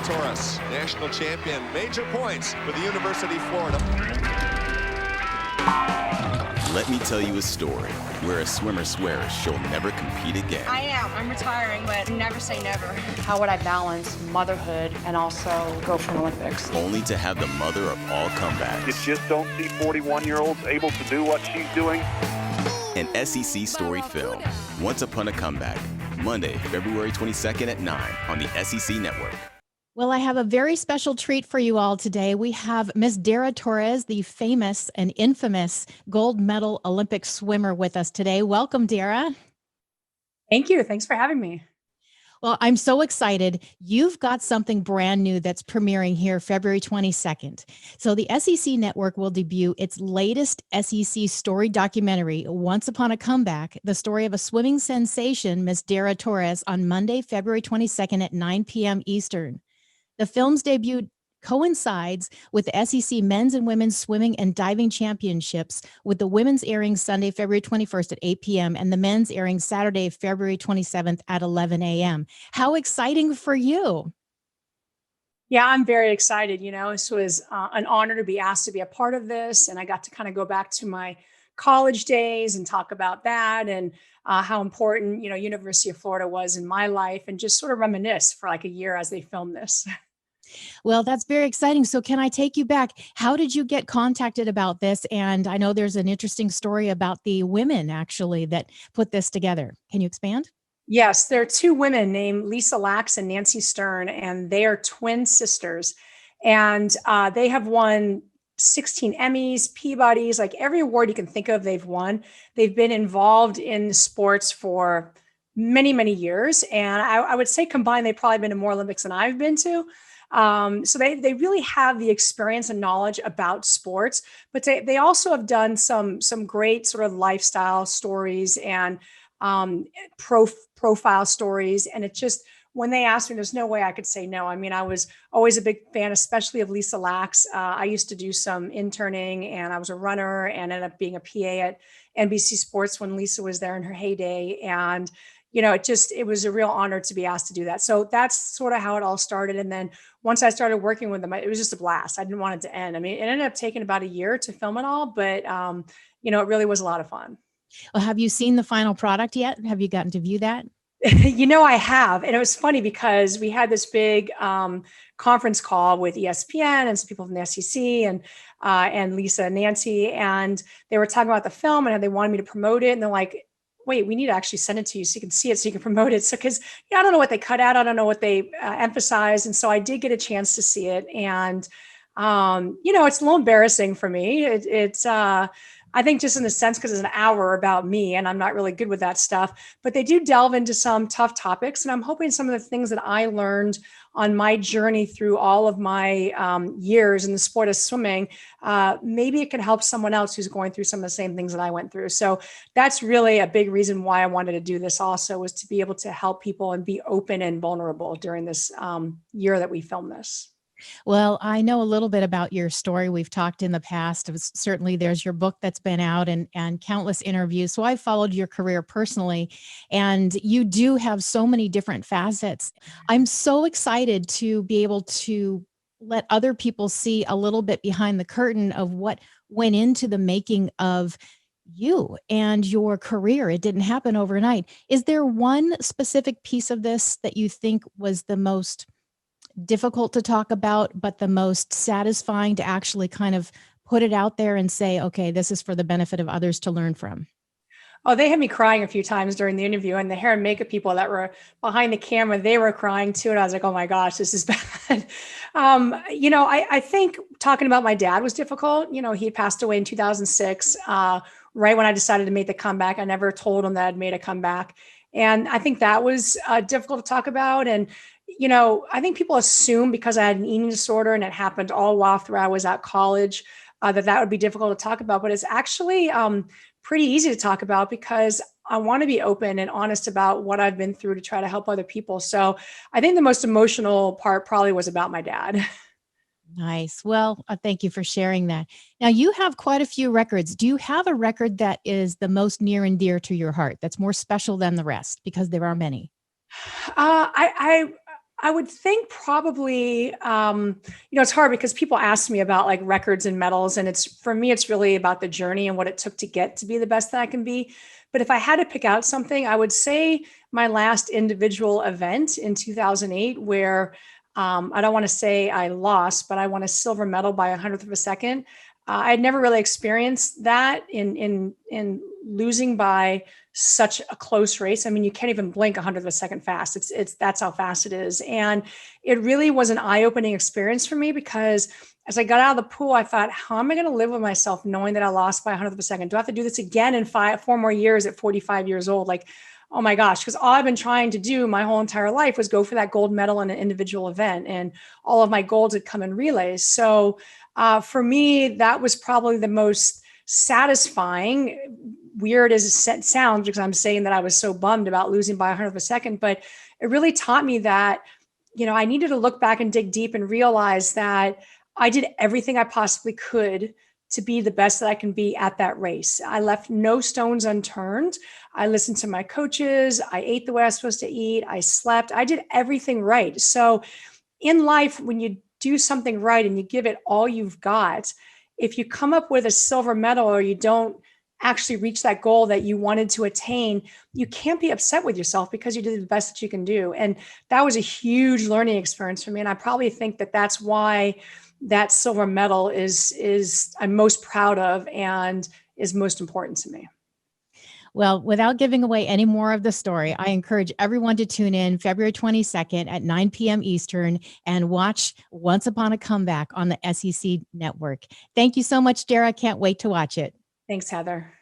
Dara Torres, national champion, major points for the University of Florida. Let me tell you a story where a swimmer swears she'll never compete again. I'm retiring, but never say never. How would I balance motherhood and also go for an Olympics? Only to have the mother of all comebacks. You just don't see 41-year-olds able to do what she's doing. An SEC Storied film, Once Upon a Comeback, Monday, February 22nd at 9 on the SEC Network. Well, I have a very special treat for you all today. We have Miss Dara Torres, the famous and infamous gold medal Olympic swimmer with us today. Welcome, Dara. Thank you. Thanks for having me. Well, I'm so excited. You've got something brand new that's premiering here February 22nd. So the SEC Network will debut its latest SEC Storied documentary, Once Upon a Comeback, the story of a swimming sensation, Miss Dara Torres, on Monday, February 22nd at 9 p.m. Eastern. The film's debut coincides with the SEC Men's and Women's Swimming and Diving Championships, with the women's airing Sunday, February 21st at 8 p.m. and the men's airing Saturday, February 27th at 11 a.m. How exciting for you! Yeah, I'm very excited. You know, this was an honor to be asked to be a part of this. And I got to kind of go back to my college days and talk about that and how important, University of Florida was in my life, and just sort of reminisce for like a year as they filmed this. Well, that's very exciting. So can I take you back? How did you get contacted about this? And I know there's an interesting story about the women actually that put this together. Can you expand? Yes, there are two women named Lisa Lax and Nancy Stern, and they are twin sisters. And they have won 16 Emmys, Peabodys, like every award you can think of, they've won. They've been involved in sports for many, many years. And I would say combined, they've probably been to more Olympics than I've been to. So they really have the experience and knowledge about sports, but they also have done some great sort of lifestyle stories and profile stories. And it just, when they asked me, there's no way I could say no. I mean, I was always a big fan, especially of Lisa Lax. I used to do some interning, and I was a runner and ended up being a PA at NBC Sports when Lisa was there in her heyday. And, it was a real honor to be asked to do that. So that's sort of how it all started. And then once I started working with them, it was just a blast. I didn't want it to end. I mean, it ended up taking about a year to film it all, but, it really was a lot of fun. Well, have you seen the final product yet? Have you gotten to view that? I have. And it was funny because we had this big conference call with ESPN and some people from the SEC and Lisa and Nancy, and they were talking about the film and how they wanted me to promote it. And they're like, wait, we need to actually send it to you so you can see it, so you can promote it. So, because I don't know what they cut out. I don't know what they emphasized. And so I did get a chance to see it. And, it's a little embarrassing for me. It's I think just in the sense, because it's an hour about me and I'm not really good with that stuff, but they do delve into some tough topics. And I'm hoping some of the things that I learned on my journey through all of my years in the sport of swimming, maybe it can help someone else who's going through some of the same things that I went through. So that's really a big reason why I wanted to do this also, was to be able to help people and be open and vulnerable during this year that we filmed this. Well, I know a little bit about your story. We've talked in the past. Certainly there's your book that's been out and countless interviews. So I followed your career personally, and you do have so many different facets. I'm so excited to be able to let other people see a little bit behind the curtain of what went into the making of you and your career. It didn't happen overnight. Is there one specific piece of this that you think was the most difficult to talk about, but the most satisfying to actually kind of put it out there and say, okay, this is for the benefit of others to learn from? Oh, they had me crying a few times during the interview, and the hair and makeup people that were behind the camera, they were crying too. And I was like, oh my gosh, this is bad. I think talking about my dad was difficult. He had passed away in 2006, right when I decided to make the comeback. I never told him that I'd made a comeback. And I think that was difficult to talk about. And I think people assume because I had an eating disorder and it happened all while I was at college, that would be difficult to talk about. But it's actually pretty easy to talk about, because I want to be open and honest about what I've been through to try to help other people. So I think the most emotional part probably was about my dad. Nice. Well, thank you for sharing that. Now, you have quite a few records. Do you have a record that is the most near and dear to your heart, that's more special than the rest? Because there are many. I would think probably, it's hard because people ask me about like records and medals, and for me, it's really about the journey and what it took to get to be the best that I can be. But if I had to pick out something, I would say my last individual event in 2008, where I don't want to say I lost, but I won a silver medal by 100th of a second. I had never really experienced that in losing by such a close race. I mean, you can't even blink 100th of a second fast. That's how fast it is. And it really was an eye-opening experience for me, because as I got out of the pool, I thought, how am I going to live with myself knowing that I lost by 100th of a second? Do I have to do this again in 4 more years at 45 years old? Like, oh my gosh, because all I've been trying to do my whole entire life was go for that gold medal in an individual event. And all of my golds had come in relays. So for me, that was probably the most satisfying, weird as it sounds, because I'm saying that I was so bummed about losing by 100th of a second, but it really taught me that, I needed to look back and dig deep and realize that I did everything I possibly could to be the best that I can be at that race. I left no stones unturned. I listened to my coaches. I ate the way I was supposed to eat. I slept. I did everything right. So in life, when you do something right and you give it all you've got, if you come up with a silver medal or you don't actually reach that goal that you wanted to attain, you can't be upset with yourself because you did the best that you can do. And that was a huge learning experience for me. And I probably think that that's why that silver medal is I'm most proud of and is most important to me. Well, without giving away any more of the story, I encourage everyone to tune in February 22nd at 9 p.m. Eastern and watch Once Upon a Comeback on the SEC network. Thank you so much, Dara. Can't wait to watch it. Thanks, Heather.